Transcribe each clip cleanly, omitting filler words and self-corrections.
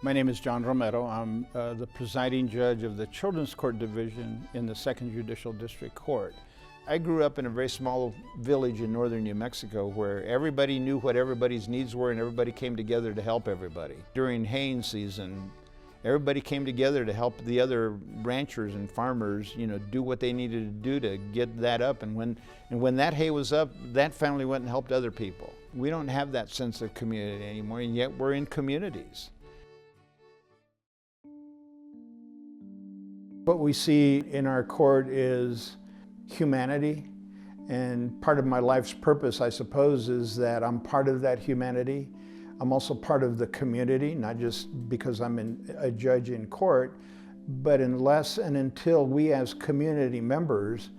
My name is John Romero. I'm the presiding judge of the Children's Court Division in the 2nd Judicial District Court. I grew up in a very small village in northern New Mexico where everybody knew what everybody's needs were and everybody came together to help everybody. During haying season, everybody came together to help the other ranchers and farmers, do what they needed to do to get that up. And when that hay was up, that family went and helped other people. We don't have that sense of community anymore, and yet we're in communities. What we see in our court is humanity, and part of my life's purpose, I suppose, is that I'm part of that humanity. I'm also part of the community, not just because I'm a judge in court, but unless and until we as community members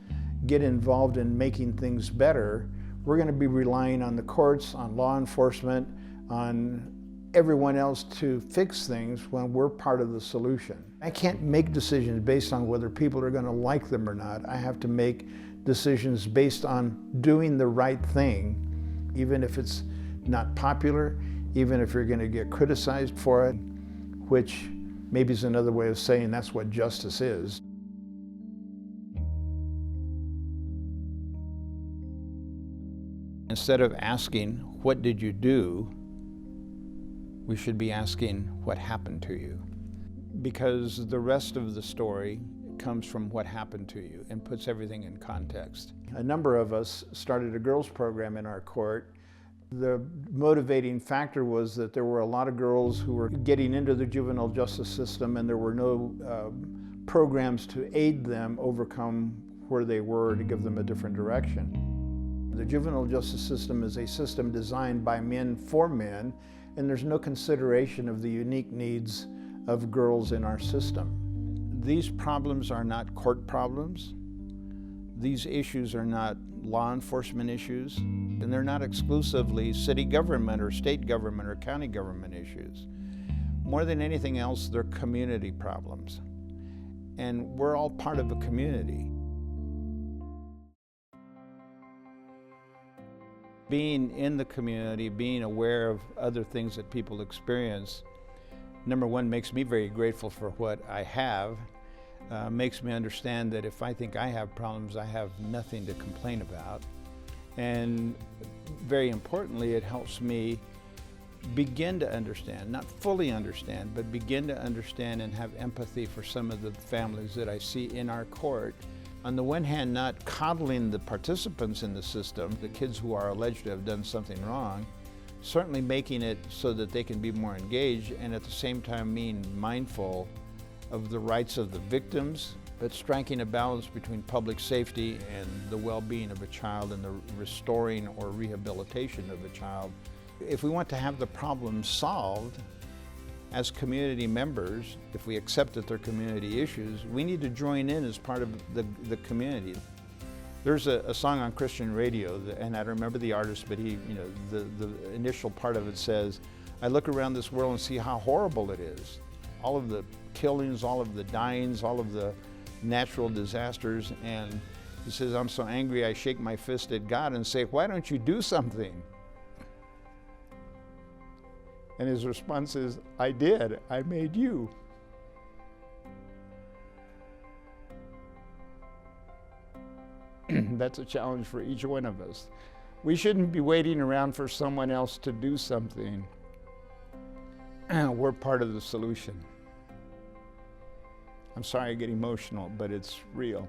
get involved in making things better, we're going to be relying on the courts, on law enforcement, on everyone else to fix things when we're part of the solution. I can't make decisions based on whether people are going to like them or not. I have to make decisions based on doing the right thing, even if it's not popular, even if you're going to get criticized for it, which maybe is another way of saying that's what justice is. Instead of asking, "What did you do?" we should be asking, "What happened to you?" Because the rest of the story comes from what happened to you and puts everything in context. A number of us started a girls program in our court. The motivating factor was that there were a lot of girls who were getting into the juvenile justice system and there were no programs to aid them overcome where they were, to give them a different direction. The juvenile justice system is a system designed by men for men, and there's no consideration of the unique needs of girls in our system. These problems are not court problems. These issues are not law enforcement issues, and they're not exclusively city government or state government or county government issues. More than anything else, they're community problems. And we're all part of a community. Being in the community, being aware of other things that people experience, number one, makes me very grateful for what I have. Makes me understand that if I think I have problems, I have nothing to complain about. And very importantly, it helps me begin to understand, not fully understand, but begin to understand and have empathy for some of the families that I see in our court. On the one hand, not coddling the participants in the system, the kids who are alleged to have done something wrong, certainly making it so that they can be more engaged, and at the same time being mindful of the rights of the victims, but striking a balance between public safety and the well-being of a child and the restoring or rehabilitation of a child. If we want to have the problem solved, as community members, if we accept that they're community issues, we need to join in as part of the community. There's a song on Christian radio, and I don't remember the artist, but the initial part of it says, "I look around this world and see how horrible it is. All of the killings, all of the dyings, all of the natural disasters," and he says, "I'm so angry I shake my fist at God and say, why don't you do something?" And his response is, "I did. I made you." That's a challenge for each one of us. We shouldn't be waiting around for someone else to do something. We're part of the solution. I'm sorry I get emotional, but it's real.